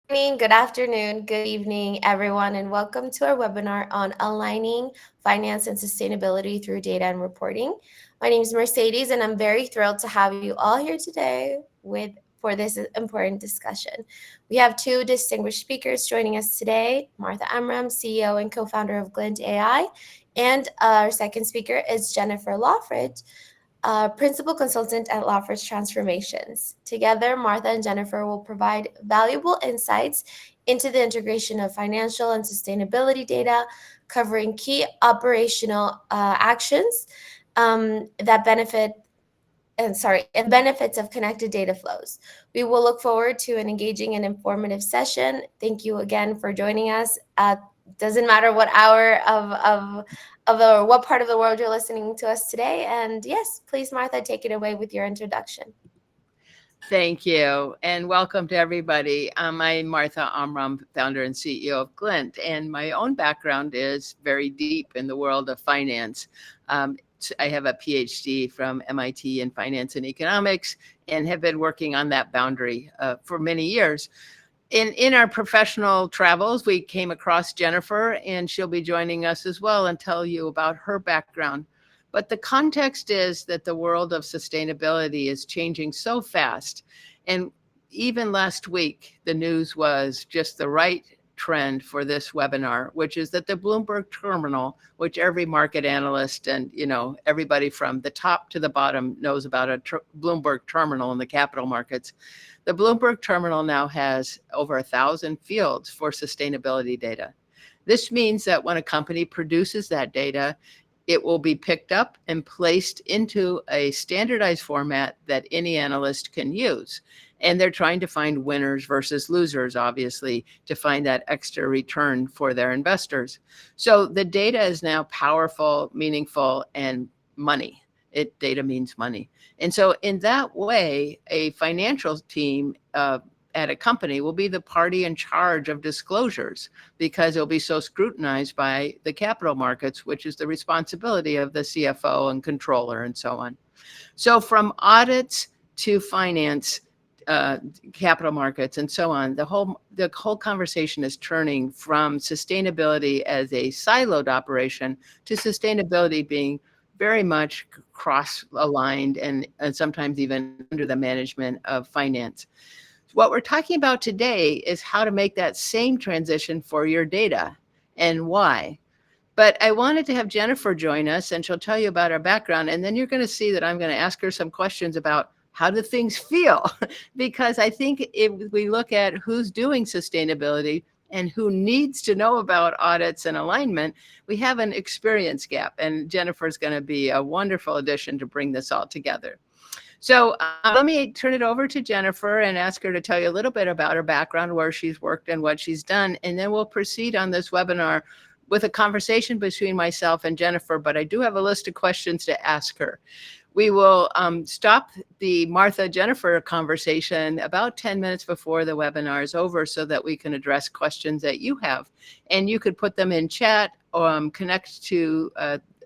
morning, good afternoon, good evening, everyone, and welcome to our webinar on aligning finance and sustainability through data and reporting. My name is Mercedes, and I'm very thrilled to have you all here today for this important discussion. We have two distinguished speakers joining us today: Martha Amram, CEO and co-founder of GLYNT.AI, and our second speaker is Jennifer Lawford, principal consultant at Lawford Transformations. Together, Martha and Jennifer will provide valuable insights into the integration of financial and sustainability data, covering key operational actions that benefit and the benefits of connected data flows. We will look forward to an engaging and informative session. Thank you again for joining us. Doesn't matter what hour or what part of the world you're listening to us today. And yes, please, Martha, take it away with your introduction. Thank you, and welcome to everybody. I'm Martha Amram, founder and CEO of Glint, and my own background is very deep in the world of finance. I have a PhD from MIT in finance and economics and have been working on that boundary for many years. In our professional travels, we came across Jennifer, and she'll be joining us as well and tell you about her background. But the context is that the world of sustainability is changing so fast. And even last week, the news was just the right trend for this webinar, which is that the Bloomberg terminal, which every market analyst and everybody from the top to the bottom knows about a Bloomberg terminal in the capital markets. The Bloomberg terminal now has over 1,000 fields for sustainability data. This means that when a company produces that data, it will be picked up and placed into a standardized format that any analyst can use. And they're trying to find winners versus losers, obviously, to find that extra return for their investors. So the data is now powerful, meaningful, and money. Data means money. And so in that way, a financial team at a company will be the party in charge of disclosures because it'll be so scrutinized by the capital markets, which is the responsibility of the CFO and controller and so on. So from audits to finance, capital markets and so on, the whole conversation is turning from sustainability as a siloed operation to sustainability being very much cross-aligned and sometimes even under the management of finance. What we're talking about today is how to make that same transition for your data and why. But I wanted to have Jennifer join us, and she'll tell you about her background, and then you're going to see that I'm going to ask her some questions about how do things feel? Because I think if we look at who's doing sustainability and who needs to know about audits and alignment, we have an experience gap, and Jennifer's going to be a wonderful addition to bring this all together. So let me turn it over to Jennifer and ask her to tell you a little bit about her background, where she's worked and what she's done. And then we'll proceed on this webinar with a conversation between myself and Jennifer, but I do have a list of questions to ask her. We will stop the Martha-Jennifer conversation about 10 minutes before the webinar is over so that we can address questions that you have. And you could put them in chat or connect to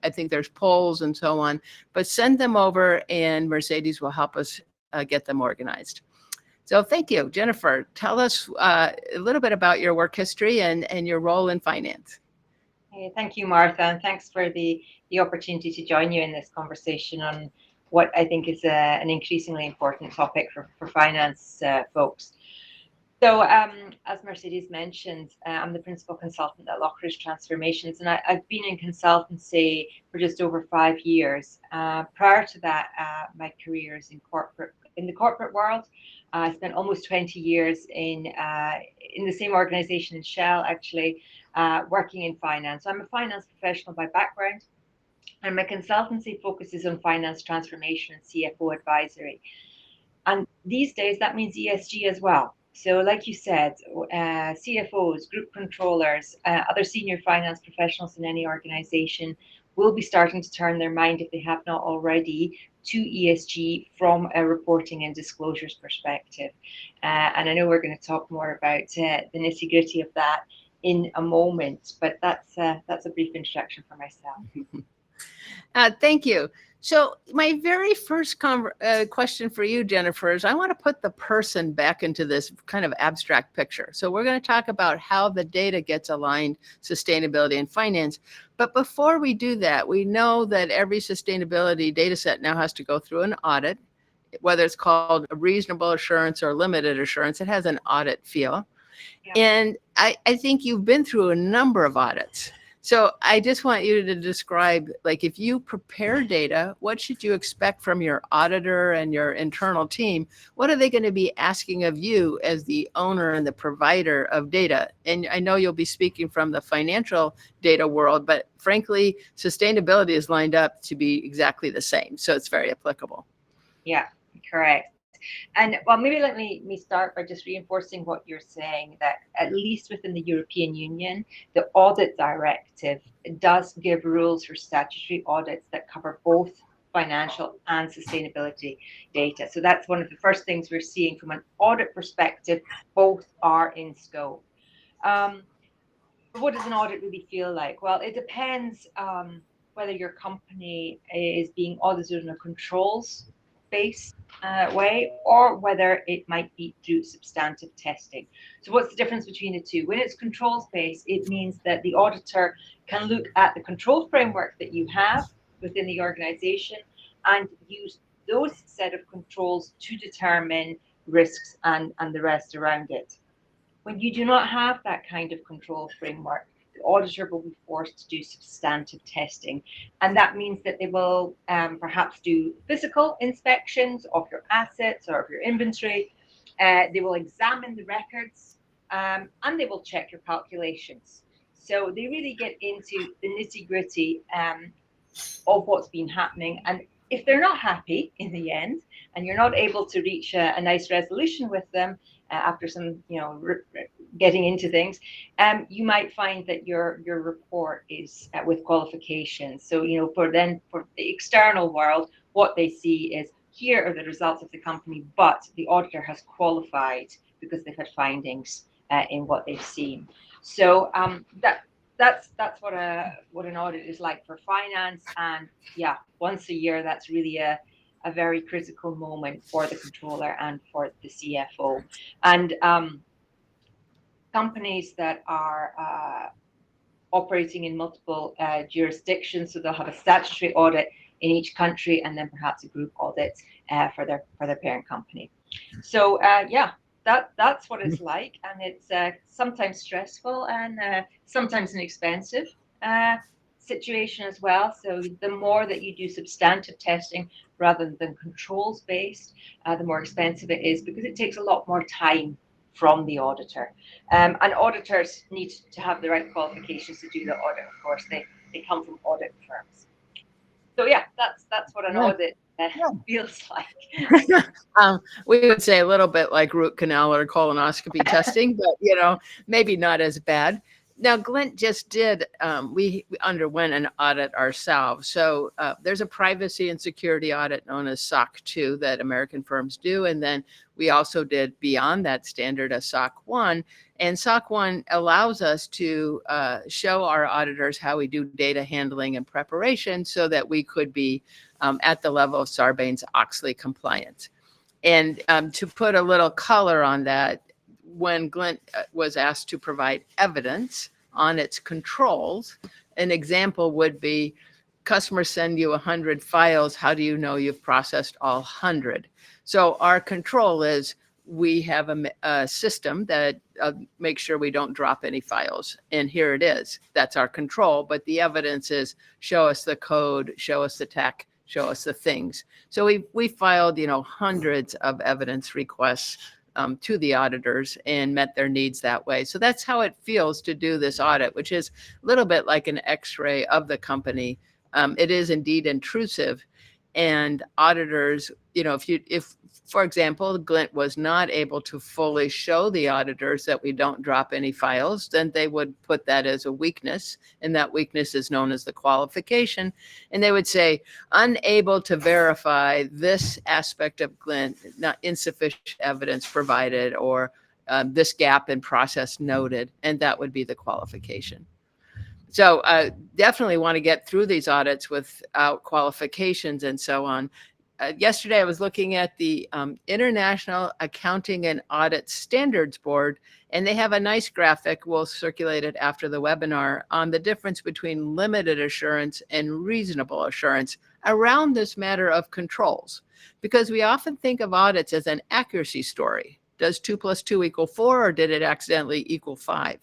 I think there's polls and so on, but send them over and Mercedes will help us get them organized. So thank you. Jennifer, tell us a little bit about your work history and your role in finance. Hey, thank you, Martha, and thanks for the opportunity to join you in this conversation on what I think is an increasingly important topic for finance folks. So as Mercedes mentioned, I'm the principal consultant at Lawford Transformations, and I've been in consultancy for just over 5 years. Prior to that, my career is in the corporate world. I spent almost 20 years in the same organization in Shell, actually, working in finance. So I'm a finance professional by background, and my consultancy focuses on finance transformation and CFO advisory. And these days, that means ESG as well. So like you said, CFOs, group controllers, other senior finance professionals in any organization will be starting to turn their mind, if they have not already, to ESG from a reporting and disclosures perspective. And I know we're going to talk more about the nitty-gritty of that in a moment, but that's a brief introduction for myself. Thank you. So my very first question for you, Jennifer, is I want to put the person back into this kind of abstract picture. So we're going to talk about how the data gets aligned, sustainability and finance. But before we do that, we know that every sustainability data set now has to go through an audit, whether it's called a reasonable assurance or limited assurance. It has an audit feel. Yeah. And I think you've been through a number of audits. So I just want you to describe, like, if you prepare data, what should you expect from your auditor and your internal team? What are they going to be asking of you as the owner and the provider of data? And I know you'll be speaking from the financial data world, but frankly, sustainability is lined up to be exactly the same. So it's very applicable. Yeah, correct. And well, maybe let me start by just reinforcing what you're saying, that at least within the European Union, the audit directive does give rules for statutory audits that cover both financial and sustainability data. So that's one of the first things we're seeing from an audit perspective. Both are in scope. Um, what does an audit really feel like? Well, it depends whether your company is being audited in a controls based way, or whether it might be through substantive testing. So what's the difference between the two? When it's controls based, it means that the auditor can look at the control framework that you have within the organization and use those set of controls to determine risks and the rest around it. When you do not have that kind of control framework, the auditor will be forced to do substantive testing. And that means that they will perhaps do physical inspections of your assets or of your inventory. They will examine the records, and they will check your calculations. So they really get into the nitty gritty of what's been happening. And if they're not happy in the end, and you're not able to reach a nice resolution with them after some, getting into things, you might find that your report is with qualifications. So, for the external world, what they see is, here are the results of the company, but the auditor has qualified because they've had findings in what they've seen. So that's what an audit is like for finance. And yeah, once a year, that's really a very critical moment for the controller and for the CFO. And companies that are operating in multiple jurisdictions, so they'll have a statutory audit in each country, and then perhaps a group audit for their parent company. So yeah, that's what it's like, and it's sometimes stressful and sometimes an expensive situation as well. So the more that you do substantive testing rather than controls based, the more expensive it is, because it takes a lot more time from the auditor. And auditors need to have the right qualifications to do the audit. Of course, they come from audit firms. So yeah, that's what an audit feels like. We would say a little bit like root canal or colonoscopy testing, but maybe not as bad. Now, Glint just did, we underwent an audit ourselves. So there's a privacy and security audit known as SOC 2 that American firms do. And then we also did, beyond that standard, a SOC 1. And SOC 1 allows us to show our auditors how we do data handling and preparation so that we could be at the level of Sarbanes-Oxley compliance. And to put a little color on that, when Glint was asked to provide evidence on its controls, an example would be, customers send you 100 files. How do you know you've processed all 100? So our control is, we have a system that makes sure we don't drop any files. And here it is. That's our control. But the evidence is, show us the code, show us the tech, show us the things. So we filed, hundreds of evidence requests to the auditors and met their needs that way. So that's how it feels to do this audit, which is a little bit like an X-ray of the company. It is indeed intrusive. And auditors, if for example, Glint was not able to fully show the auditors that we don't drop any files, then they would put that as a weakness, and that weakness is known as the qualification. And they would say, unable to verify this aspect of Glint, not insufficient evidence provided, or this gap in process noted, and that would be the qualification. So definitely want to get through these audits without qualifications and so on. Yesterday, I was looking at the International Accounting and Audit Standards Board, and they have a nice graphic. We'll circulate it after the webinar on the difference between limited assurance and reasonable assurance around this matter of controls. Because we often think of audits as an accuracy story. Does 2 plus 2 equal 4, or did it accidentally equal 5?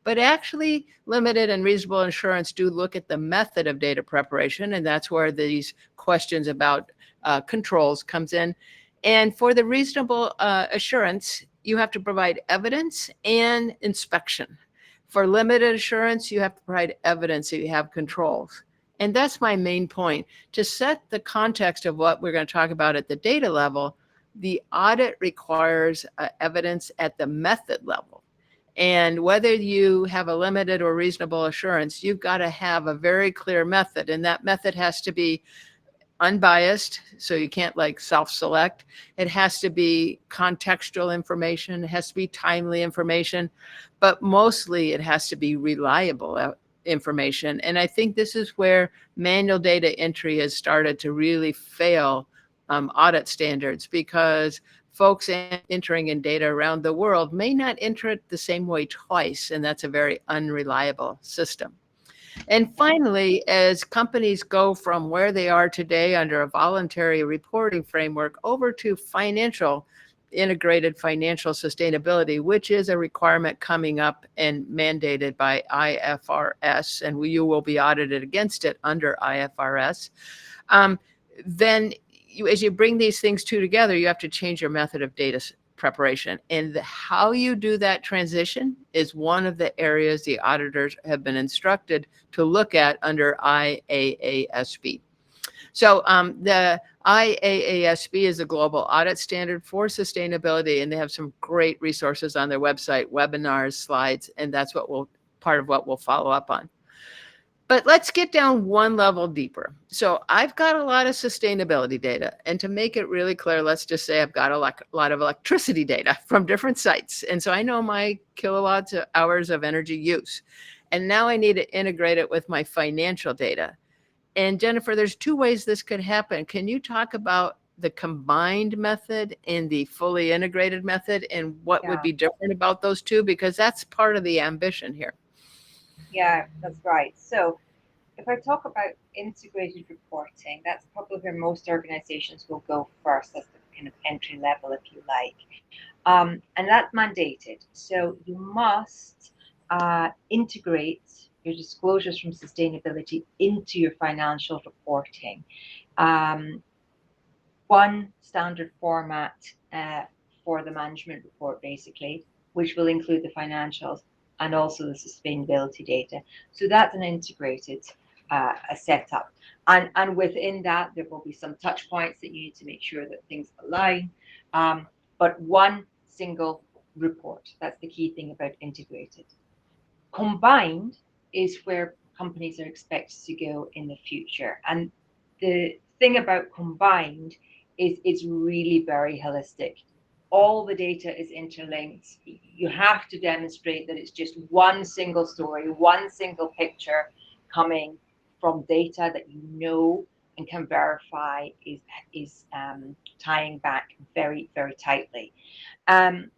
But actually, limited and reasonable assurance do look at the method of data preparation, and that's where these questions about controls comes in. And for the reasonable assurance, you have to provide evidence and inspection. For limited assurance, you have to provide evidence that you have controls. And that's my main point. To set the context of what we're going to talk about at the data level, the audit requires evidence at the method level. And whether you have a limited or reasonable assurance, you've got to have a very clear method. And that method has to be unbiased, so you can't like self-select. It has to be contextual information. It has to be timely information. But mostly it has to be reliable information. And I think this is where manual data entry has started to really fail audit standards, because folks entering in data around the world may not enter it the same way twice, and that's a very unreliable system. And finally, as companies go from where they are today under a voluntary reporting framework over to integrated financial sustainability, which is a requirement coming up and mandated by IFRS, and you will be audited against it under IFRS, um, then as you bring these things two together, you have to change your method of data preparation. And how you do that transition is one of the areas the auditors have been instructed to look at under IAASB. So the IAASB is a global audit standard for sustainability, and they have some great resources on their website, webinars, slides, and that's part of what we'll follow up on. But let's get down one level deeper. So I've got a lot of sustainability data. And to make it really clear, let's just say I've got a lot of electricity data from different sites. And so I know my kilowatts hours of energy use. And now I need to integrate it with my financial data. And Jennifer, there's two ways this could happen. Can you talk about the combined method and the fully integrated method, and what would be different about those two? Because that's part of the ambition here. Yeah, that's right. So if I talk about integrated reporting, that's probably where most organizations will go first. That's the kind of entry level, if you like. And that's mandated. So you must integrate your disclosures from sustainability into your financial reporting. Um, One standard format for the management report, basically, which will include the financials and also the sustainability data. So that's an integrated setup. And within that, there will be some touch points that you need to make sure that things align. But one single report, that's the key thing about integrated. Combined is where companies are expected to go in the future. And the thing about combined is it's really very holistic. All the data is interlinked. You have to demonstrate that it's just one single story, one single picture coming from data that you know and can verify is tying back very, very tightly. And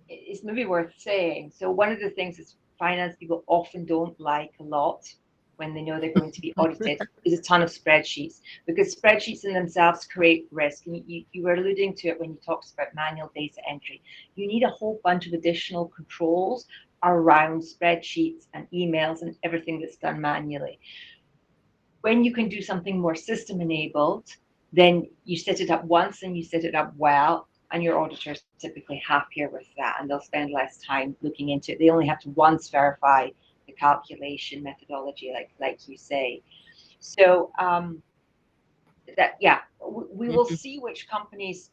it's maybe worth saying. So one of the things that finance people often don't like a lot when they know they're going to be audited is a ton of spreadsheets, because spreadsheets in themselves create risk. And you were alluding to it when you talked about manual data entry. You need a whole bunch of additional controls around spreadsheets and emails and everything that's done manually. When you can do something more system enabled, then you set it up once and you set it up well, and your auditor's typically happier with that, and they'll spend less time looking into it. They only have to once verify the calculation methodology, like you say. So we will see which companies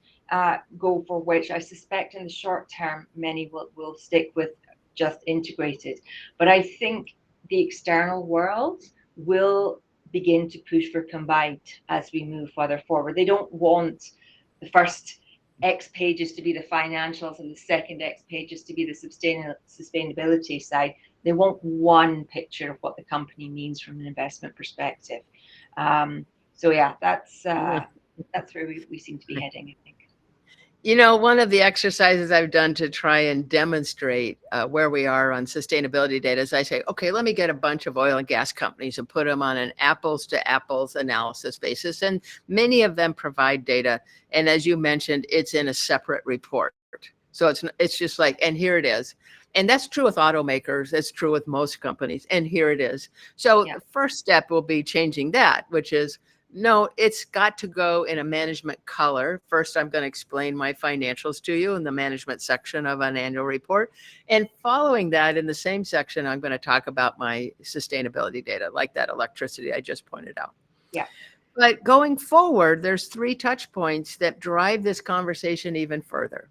go for which. I suspect in the short term, many will stick with just integrated. But I think the external world will begin to push for combined as we move further forward. They don't want the first X pages to be the financials and the second X pages to be the sustainability side. They want one picture of what the company means from an investment perspective. So yeah, that's where we seem to be heading, I think. One of the exercises I've done to try and demonstrate where we are on sustainability data is I say, okay, let me get a bunch of oil and gas companies and put them on an apples to apples analysis basis. And many of them provide data. And as you mentioned, it's in a separate report. So it's just like, and here it is. And that's true with automakers. That's true with most companies. And here it is. So Yeah. the first step will be changing that, which is no, it's got to go in a management color. First, I'm going to explain my financials to you in the management section of an annual report. And following that, in the same section, I'm going to talk about my sustainability data, like that electricity I just pointed out. Yeah. But going forward, there's 3 touch points that drive this conversation even further.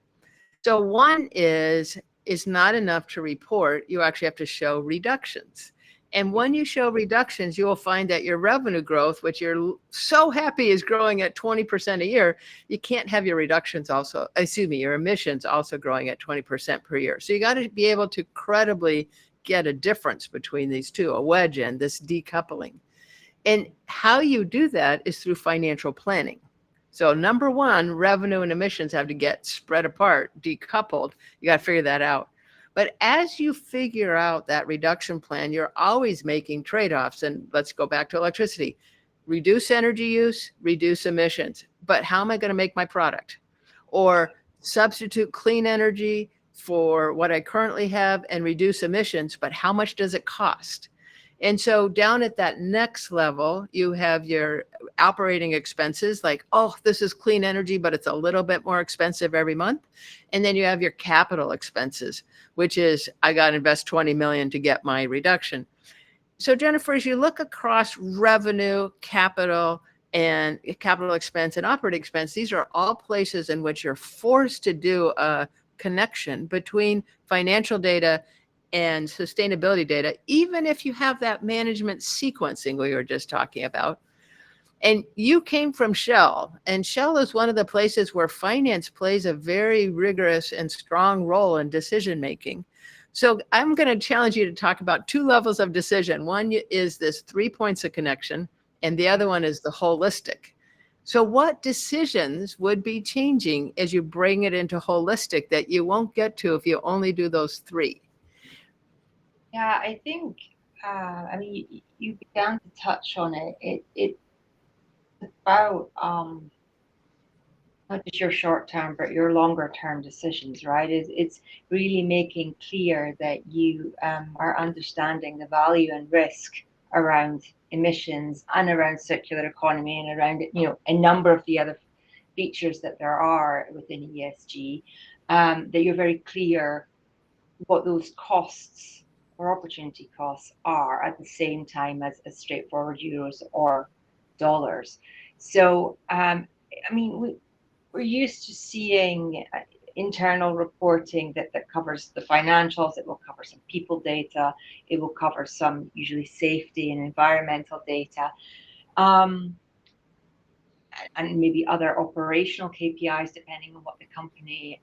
So one is it's not enough to report. You actually have to show reductions. And when you show reductions, you will find that your revenue growth, which you're so happy is growing at 20% a year, you can't have your reductions also, your emissions also growing at 20% per year. So you got to be able to credibly get a difference between these two, a wedge in this decoupling. And how you do that is through financial planning. So number one, revenue and emissions have to get spread apart, decoupled. You got to figure that out. But as you figure out that reduction plan, you're always making trade-offs. And let's go back to electricity. Reduce energy use, reduce emissions. But how am I going to make my product? Or substitute clean energy for what I currently have and reduce emissions, but how much does it cost? And so down at that next level, you have your operating expenses like, oh, this is clean energy, but it's a little bit more expensive every month. And then you have your capital expenses, which is I got to invest 20 million to get my reduction. So Jennifer, as you look across revenue, capital, and capital expense and operating expense, these are all places in which you're forced to do a connection between financial data and sustainability data, even if you have that management sequencing we were just talking about. And you came from Shell, and Shell is one of the places where finance plays a very rigorous and strong role in decision making. So I'm going to challenge you to talk about 2 levels of decision. One is this 3 points of connection, and the other one is the holistic. So what decisions would be changing as you bring it into holistic that you won't get to if you only do those 3? Yeah, I think, I mean, you began to touch on it. It's about not just your short term, but your longer term decisions, right? It's really making clear that you are understanding the value and risk around emissions and around circular economy and around, a number of the other features that there are within ESG, that you're very clear what those costs or opportunity costs are at the same time as straightforward euros or dollars. So, I mean, we're used to seeing internal reporting that covers the financials. It will cover some people data. It will cover some usually safety and environmental data. Um, and maybe other operational KPIs depending on what the company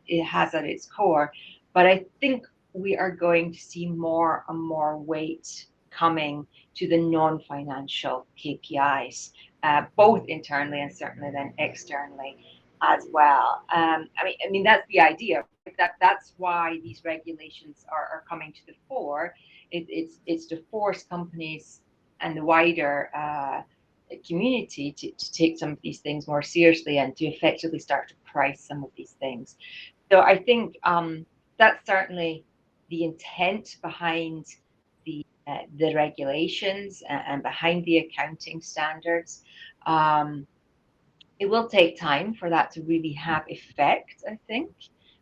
it has at its core. But I think we are going to see more and more weight coming to the non-financial KPIs, both internally and certainly then externally as well. I mean that's the idea, right? That's why these regulations are coming to the fore. It's to force companies and the wider community to take some of these things more seriously and to effectively start to price some of these things. So I think that's certainly the intent behind the regulations and behind the accounting standards. It will take time for that to really have effect, I think,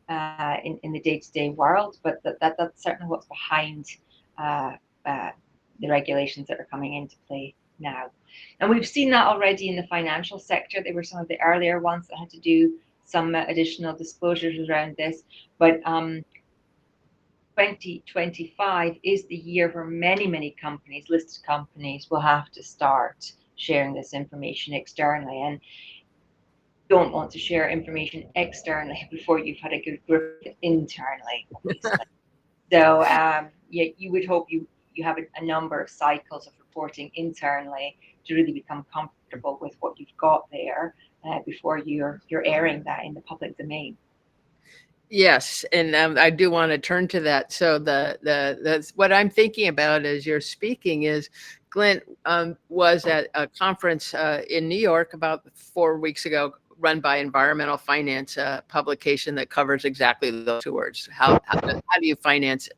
in the day-to-day world, but that's certainly what's behind uh, uh, the regulations that are coming into play now. And we've seen that already in the financial sector. They were some of the earlier ones that had to do some additional disclosures around this, but 2025 is the year where many companies, listed companies, will have to start sharing this information externally. And don't want to share information externally before you've had a good grip of it internally, obviously. So yeah, you would hope you have a number of cycles of reporting internally to really become comfortable with what you've got there before you're airing that in the public domain. Yes, and I do want to turn to that. So the what I'm thinking about as you're speaking is, Glynt was at a conference in New York about 4 weeks ago, run by Environmental Finance, publication that covers exactly those two words. How do you finance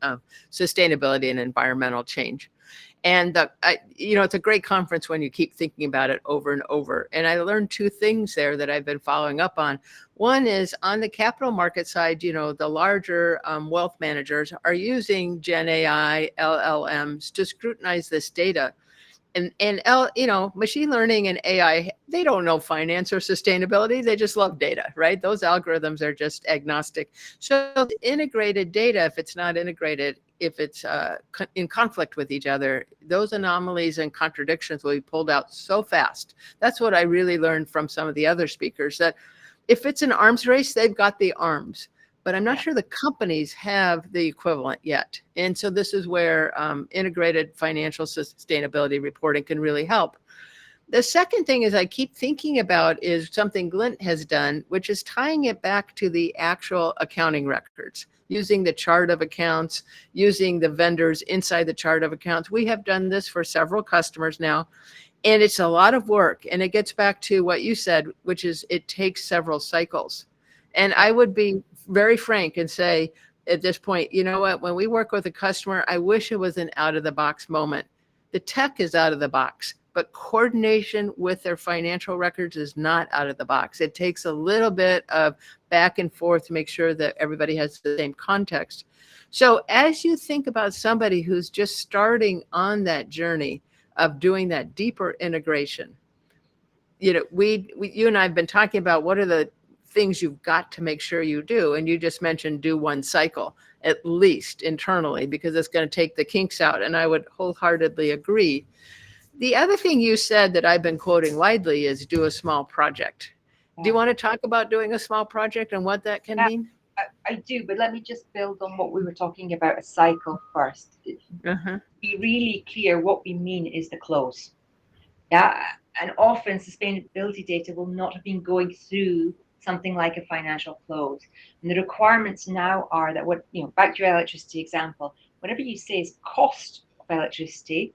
sustainability and environmental change? And it's a great conference when you keep thinking about it over and over. And I learned two things there that I've been following up on. One is on the capital market side, the larger wealth managers are using Gen AI, LLMs to scrutinize this data. And machine learning and AI, they don't know finance or sustainability. They just love data, right? Those algorithms are just agnostic. So integrated data, if it's not integrated, if it's in conflict with each other, those anomalies and contradictions will be pulled out so fast. That's what I really learned from some of the other speakers, that if it's an arms race, they've got the arms, but I'm not sure the companies have the equivalent yet. And so this is where integrated financial sustainability reporting can really help. The second thing is I keep thinking about is something GLYNT has done, which is tying it back to the actual accounting records, using the chart of accounts, using the vendors inside the chart of accounts. We have done this for several customers now, and it's a lot of work. And it gets back to what you said, which is it takes several cycles. And I would be very frank and say at this point, you know what, when we work with a customer, I wish it was an out of the box moment. The tech is out of the box, but coordination with their financial records is not out of the box. It takes a little bit of back and forth to make sure that everybody has the same context. So as you think about somebody who's just starting on that journey of doing that deeper integration, you and I have been talking about what are the things you've got to make sure you do. And you just mentioned do one cycle, at least internally, because it's going to take the kinks out. And I would wholeheartedly agree. The other thing you said that I've been quoting widely is do a small project. Do you want to talk about doing a small project and what that can mean? I do, but let me just build on what we were talking about, a cycle first. Uh-huh. Be really clear what we mean is the close. Yeah, and often sustainability data will not have been going through something like a financial close. And the requirements now are that back to your electricity example, whatever you say is cost of electricity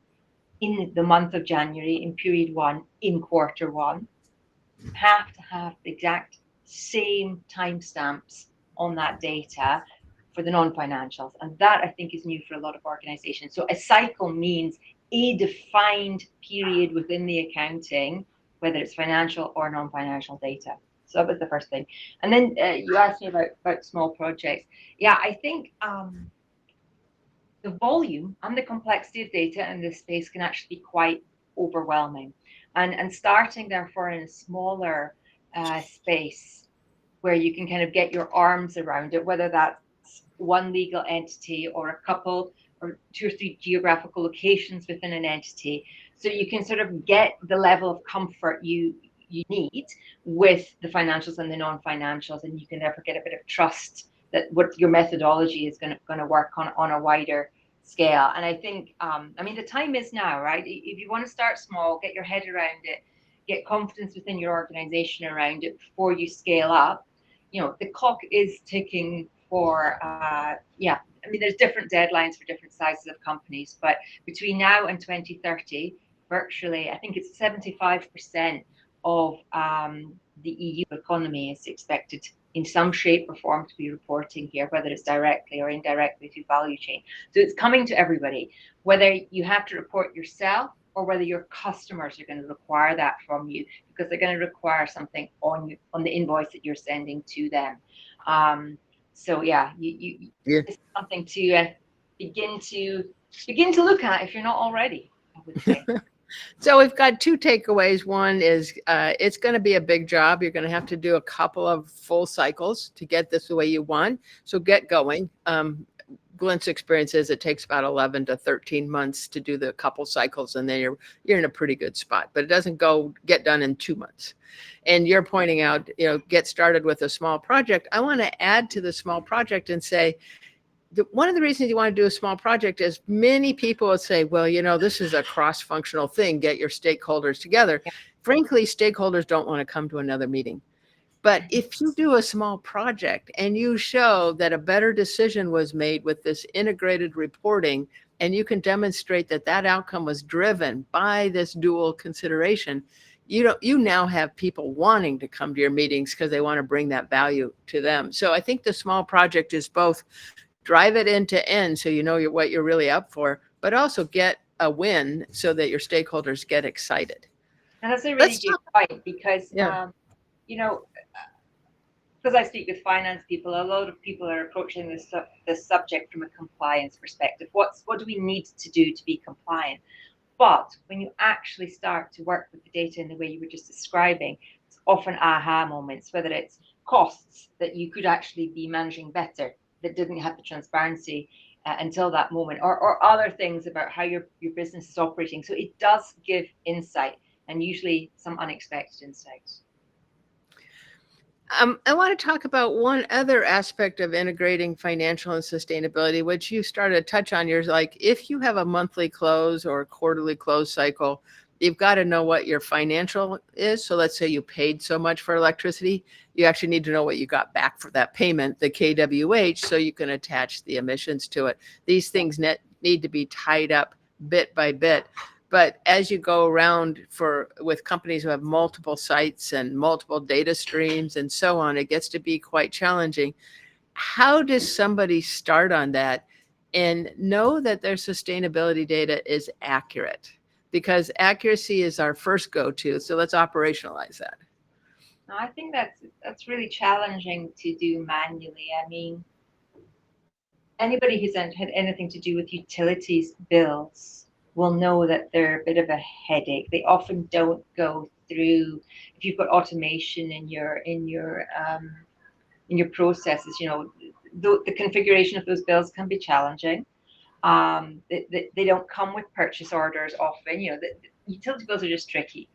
in the month of January, in period one, in quarter one, have to have the exact same timestamps on that data for the non-financials. And that I think is new for a lot of organizations. So a cycle means a defined period within the accounting, whether it's financial or non-financial data. So that was the first thing. And then you asked me about small projects. Yeah, I think the volume and the complexity of data in this space can actually be quite overwhelming. And starting therefore in a smaller space where you can kind of get your arms around it, whether that's one legal entity or a couple or 2 or 3 geographical locations within an entity, so you can sort of get the level of comfort you need with the financials and the non-financials, and you can therefore get a bit of trust that what your methodology is going to work on a wider scale. And I think the time is now, right? If you want to start small, get your head around it, get confidence within your organization around it before you scale up. The clock is ticking for there's different deadlines for different sizes of companies, but between now and 2030, virtually, I think it's 75% of the EU economy is expected in some shape or form to be reporting here, whether it's directly or indirectly through value chain. So it's coming to everybody, whether you have to report yourself or whether your customers are going to require that from you, because they're going to require something on the invoice that you're sending to them. So yeah, it's something to begin to look at if you're not already, I would say. So we've got two takeaways. One is it's going to be a big job. You're going to have to do a couple of full cycles to get this the way you want. So get going. Glint's experience is it takes about 11 to 13 months to do the couple cycles, and then you're in a pretty good spot. But it doesn't get done in 2 months. And you're pointing out, get started with a small project. I want to add to the small project and say, one of the reasons you want to do a small project is many people would say, well, this is a cross-functional thing. Get your stakeholders together. Yeah. Frankly, stakeholders don't want to come to another meeting. But if you do a small project and you show that a better decision was made with this integrated reporting, and you can demonstrate that that outcome was driven by this dual consideration, you now have people wanting to come to your meetings because they want to bring that value to them. So I think the small project is both drive it end to end so you know what you're really up for, but also get a win so that your stakeholders get excited. And that's a really Let's good talk. point because, Yeah. Because I speak with finance people, a lot of people are approaching this subject from a compliance perspective. What do we need to do to be compliant? But when you actually start to work with the data in the way you were just describing, it's often aha moments, whether it's costs that you could actually be managing better that didn't have the transparency until that moment, or other things about how your business is operating. So it does give insight, and usually some unexpected insights. I want to talk about one other aspect of integrating financial and sustainability, which you started to touch on. You're like, if you have a monthly close or a quarterly close cycle, you've got to know what your financial is. So let's say you paid so much for electricity, you actually need to know what you got back for that payment, the KWH, so you can attach the emissions to it. These things need to be tied up bit by bit. But as you go around with companies who have multiple sites and multiple data streams and so on, it gets to be quite challenging. How does somebody start on that and know that their sustainability data is accurate? Because accuracy is our first go-to. So let's operationalize that. I think that's really challenging to do manually. I mean, anybody who's had anything to do with utilities bills will know that they're a bit of a headache. They often don't go through. If you've got automation in your processes, the configuration of those bills can be challenging. They don't come with purchase orders often. The utility bills are just tricky.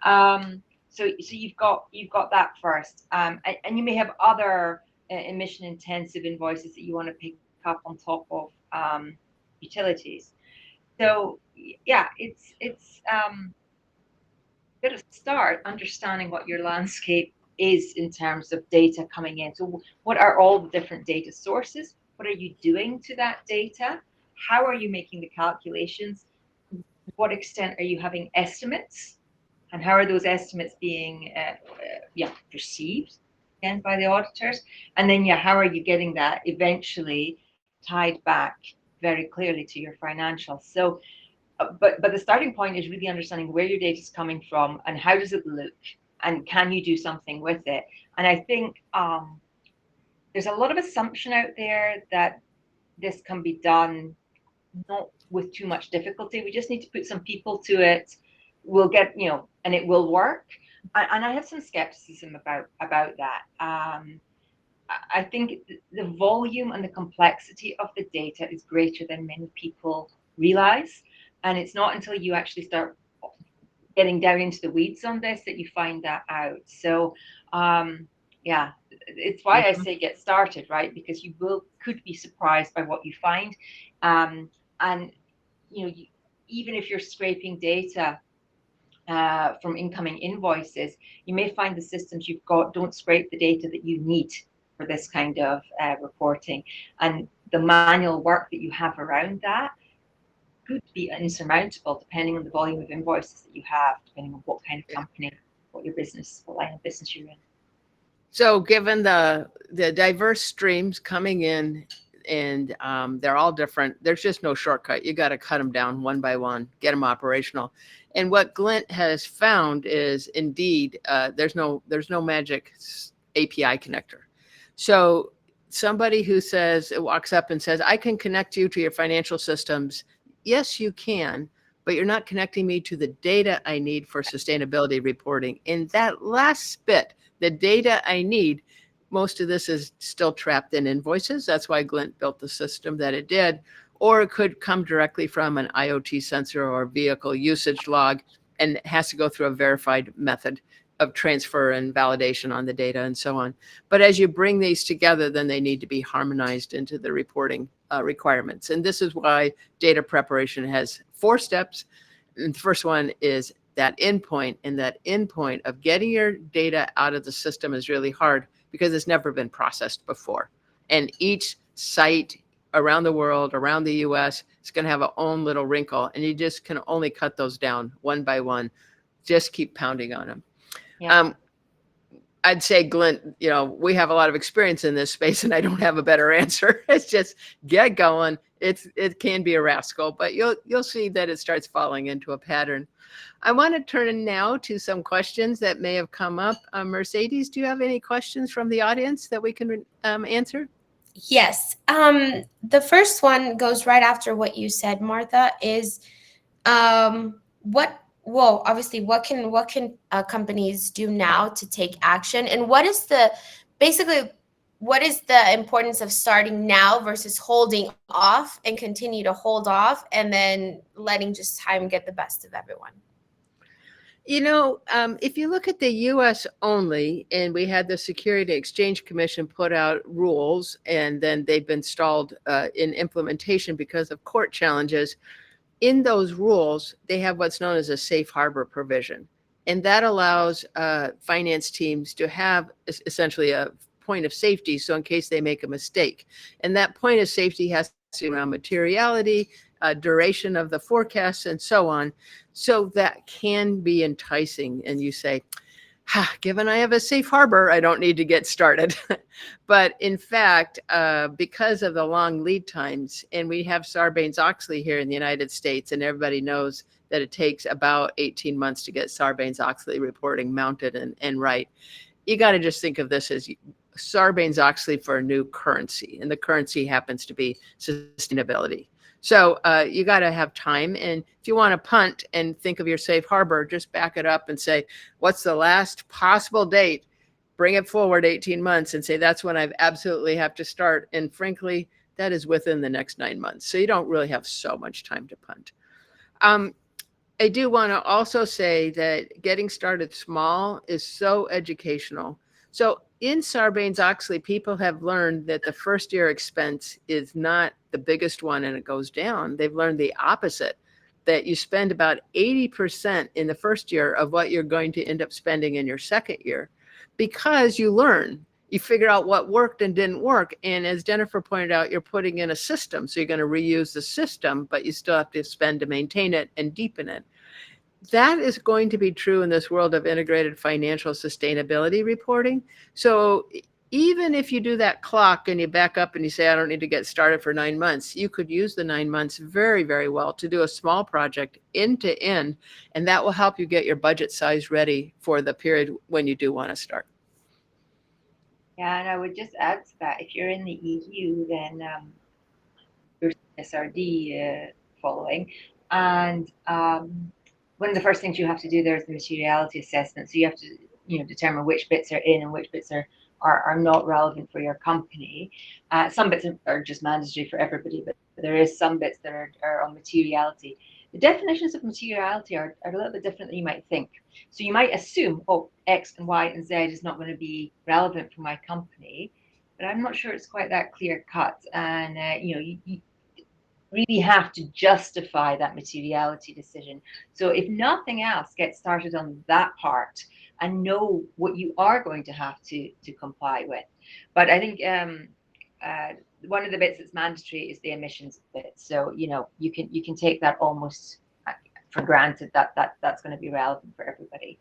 So you've got that first, and you may have other emission intensive invoices that you want to pick up on top of utilities. So yeah, it's a bit of start understanding what your landscape is in terms of data coming in. So what are all the different data sources? What are you doing to that data? How are you making the calculations? What extent are you having estimates? And how are those estimates being perceived again by the auditors? And then how are you getting that eventually tied back very clearly to your financials? So but the starting point is really understanding where your data is coming from and how does it look, and can you do something with it? And I think there's a lot of assumption out there that this can be done not with too much difficulty. We just need to put some people to it. We'll get, and it will work. And I have some skepticism about that. I think the volume and the complexity of the data is greater than many people realize. And it's not until you actually start getting down into the weeds on this that you find that out. So, it's why I say get started, right? Because you could be surprised by what you find. And, even if you're scraping data from incoming invoices, you may find the systems you've got don't scrape the data that you need for this kind of reporting. And the manual work that you have around that could be insurmountable depending on the volume of invoices that you have, depending on what kind of company, what line of business you're in. So given the diverse streams coming in, and they're all different, there's just no shortcut. You got to cut them down one by one, get them operational. And what Glynt has found is indeed there's no magic API connector. So somebody who walks up and says, I can connect you to your financial systems. Yes, you can, but you're not connecting me to the data I need for sustainability reporting. And that last bit, the data I need, most of this is still trapped in invoices. That's why Glint built the system that it did. Or it could come directly from an IoT sensor or vehicle usage log, and it has to go through a verified method of transfer and validation on the data and so on. But as you bring these together, then they need to be harmonized into the reporting requirements. And this is why data preparation has 4 steps. And the first one is that endpoint, and that endpoint of getting your data out of the system is really hard because it's never been processed before. And each site around the world, around the US, is going to have a own little wrinkle, and you just can only cut those down one by one. Just keep pounding on them. Yeah. I'd say, Glint, we have a lot of experience in this space, and I don't have a better answer. It's just get going. It can be a rascal, but you'll see that it starts falling into a pattern. I want to turn now to some questions that may have come up. Mercedes, do you have any questions from the audience that we can answer? Yes. The first one goes right after what you said, Martha, is obviously what can companies do now to take action, and what is the importance of starting now versus holding off and continue to hold off and then letting just time get the best of everyone? If you look at the US only, and we had the Security Exchange Commission put out rules, and then they've been stalled in implementation because of court challenges. In those rules, they have what's known as a safe harbor provision. And that allows finance teams to have essentially a point of safety. So in case they make a mistake, and that point of safety has to be around materiality, duration of the forecasts, and so on. So that can be enticing. And you say, given I have a safe harbor, I don't need to get started. But in fact, because of the long lead times, and we have Sarbanes-Oxley here in the United States, and everybody knows that it takes about 18 months to get Sarbanes-Oxley reporting mounted and right. You got to just think of this as Sarbanes-Oxley for a new currency, and the currency happens to be sustainability. So you got to have time. And if you want to punt and think of your safe harbor, just back it up and say, what's the last possible date? Bring it forward 18 months and say, that's when I absolutely have to start. And frankly, that is within the next 9 months. So you don't really have so much time to punt. I do want to also say that getting started small is so educational. So in Sarbanes-Oxley, people have learned that the first year expense is not the biggest one and it goes down. They've learned the opposite, that you spend about 80% in the first year of what you're going to end up spending in your second year, because you learn. You figure out what worked and didn't work. And as Jennifer pointed out, you're putting in a system. So you're going to reuse the system, but you still have to spend to maintain it and deepen it. That is going to be true in this world of integrated financial sustainability reporting. So even if you do that clock and you back up and you say, I don't need to get started for 9 months, you could use the 9 months very, very well to do a small project end to end. And that will help you get your budget size ready for the period when you do want to start. Yeah, and I would just add to that, if you're in the EU, then you're SRD following. And one of the first things you have to do there is the materiality assessment. So you have to determine which bits are in and which bits are not relevant for your company. Some bits are just mandatory for everybody, but there is some bits that are on materiality. The definitions of materiality are a little bit different than you might think. So you might assume, oh, X and Y and Z is not going to be relevant for my company, but I'm not sure it's quite that clear cut. And you really have to justify that materiality decision. So if nothing else, get started on that part and know what you are going to have to comply with. But I think one of the bits that's mandatory is the emissions bit. So you can take that almost for granted that that's going to be relevant for everybody.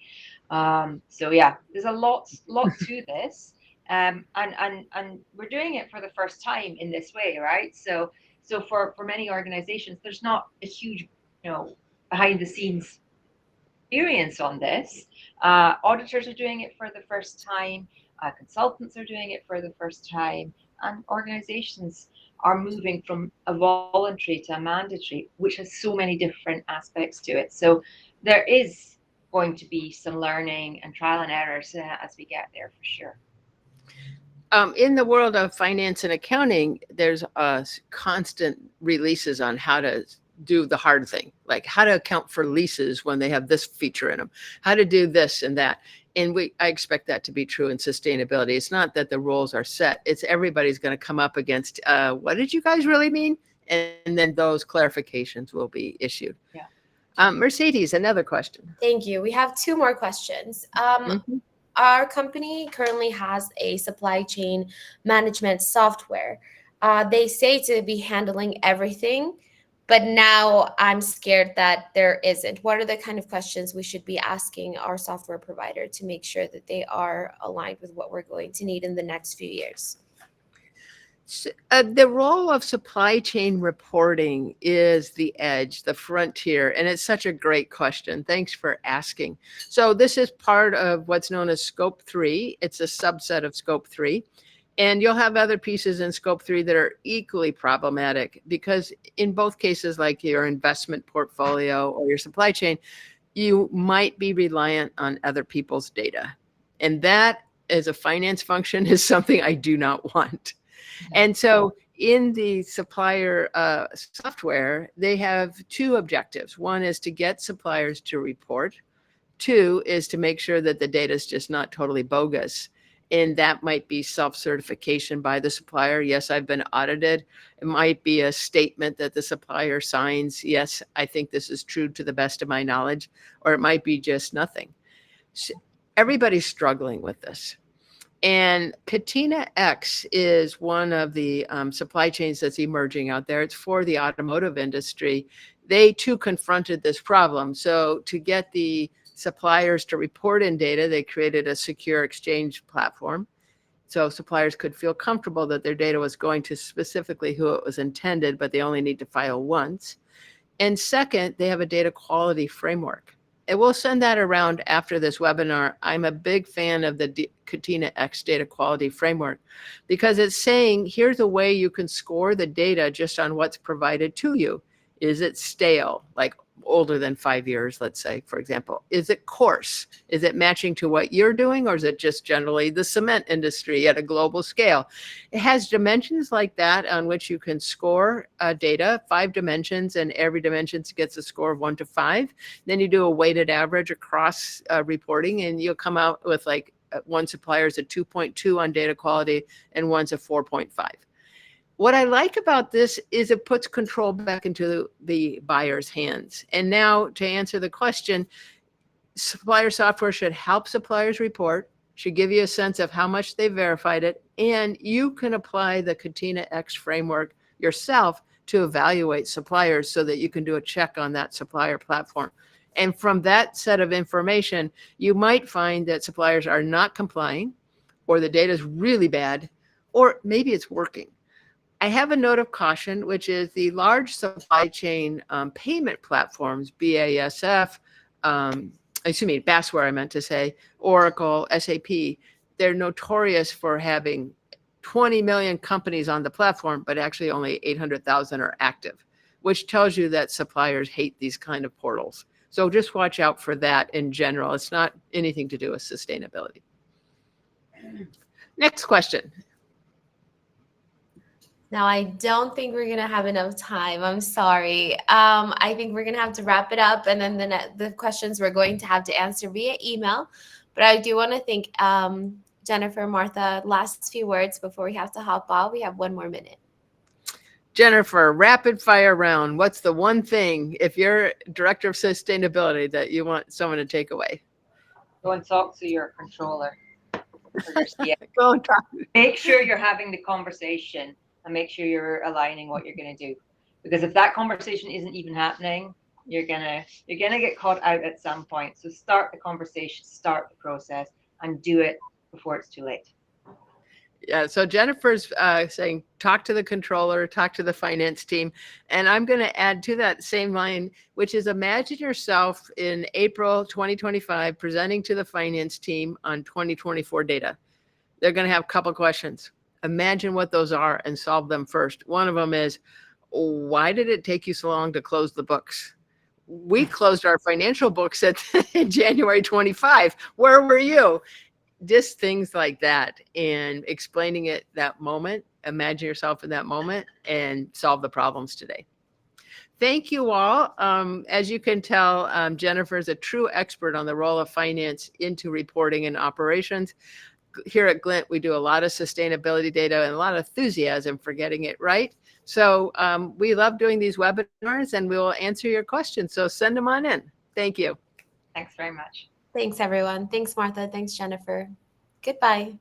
So yeah, there's a lot to this, and we're doing it for the first time in this way, right? So for many organizations, there's not a huge behind the scenes experience on this. Auditors are doing it for the first time, consultants are doing it for the first time, and organizations are moving from a voluntary to a mandatory, which has so many different aspects to it. So there is going to be some learning and trial and errors as we get there, for sure. In the world of finance and accounting, there's constant releases on how to do the hard thing, like how to account for leases when they have this feature in them, how to do this and that. And I expect that to be true in sustainability. It's not that the rules are set. It's everybody's going to come up against, what did you guys really mean? And then those clarifications will be issued. Yeah. Mercedes, another question. Thank you. We have two more questions. Mhm. Our company currently has a supply chain management software. They say to be handling everything, but now I'm scared that there isn't. What are the kind of questions we should be asking our software provider to make sure that they are aligned with what we're going to need in the next few years? The role of supply chain reporting is the edge, the frontier, and it's such a great question. Thanks for asking. So this is part of what's known as Scope 3. It's a subset of Scope 3. And you'll have other pieces in Scope 3 that are equally problematic because in both cases, like your investment portfolio or your supply chain, you might be reliant on other people's data. And that, as a finance function, is something I do not want. And so in the supplier software, they have two objectives. One is to get suppliers to report. Two is to make sure that the data is just not totally bogus. And that might be self-certification by the supplier. Yes, I've been audited. It might be a statement that the supplier signs. Yes, I think this is true to the best of my knowledge. Or it might be just nothing. So everybody's struggling with this. And Katina X is one of the supply chains that's emerging out there. It's for the automotive industry. They too confronted this problem. So to get the suppliers to report in data, they created a secure exchange platform. So suppliers could feel comfortable that their data was going to specifically who it was intended, but they only need to file once. And second, they have a data quality framework. And we'll send that around after this webinar. I'm a big fan of the Katina X data quality framework because it's saying, here's a way you can score the data just on what's provided to you. Is it stale, like older than 5 years, let's say, for example? Is it coarse? Is it matching to what you're doing, or is it just generally the cement industry at a global scale? It has dimensions like that on which you can score data, 5 dimensions, and every dimension gets a score of 1 to 5. Then you do a weighted average across reporting, and you'll come out with like one supplier is a 2.2 on data quality, and one's a 4.5. What I like about this is it puts control back into the buyer's hands. And now to answer the question, supplier software should help suppliers report, should give you a sense of how much they verified it, and you can apply the Katina X framework yourself to evaluate suppliers so that you can do a check on that supplier platform. And from that set of information, you might find that suppliers are not complying, or the data is really bad, or maybe it's working. I have a note of caution, which is the large supply chain payment platforms, BASF, Basware, I meant to say, Oracle, SAP, they're notorious for having 20 million companies on the platform, but actually only 800,000 are active, which tells you that suppliers hate these kind of portals. So just watch out for that in general. It's not anything to do with sustainability. Next question. Now, I don't think we're going to have enough time. I'm sorry. I think we're going to have to wrap it up. And then the questions we're going to have to answer via email. But I do want to thank Jennifer, Martha, last few words before we have to hop off. We have 1 more minute. Jennifer, rapid fire round. What's the one thing, if you're director of sustainability, that you want someone to take away? Go and talk to your controller. Go and talk. Make sure you're having the conversation and make sure you're aligning what you're going to do. Because if that conversation isn't even happening, you're gonna get caught out at some point. So start the conversation, start the process, and do it before it's too late. Yeah, so Jennifer's saying, talk to the controller, talk to the finance team. And I'm going to add to that same line, which is imagine yourself in April 2025 presenting to the finance team on 2024 data. They're going to have a couple questions. Imagine what those are and solve them first. One of them is, why did it take you so long to close the books? We closed our financial books in January 25. Where were you? just things like that, and explaining it that moment. Imagine yourself in that moment and solve the problems today. Thank you all. As you can tell, Jennifer is a true expert on the role of finance into reporting and operations. Here at GLYNT, we do a lot of sustainability data and a lot of enthusiasm for getting it right. So we love doing these webinars, and we will answer your questions. So send them on in. Thank you. Thanks very much. Thanks, everyone. Thanks, Martha. Thanks, Jennifer. Goodbye.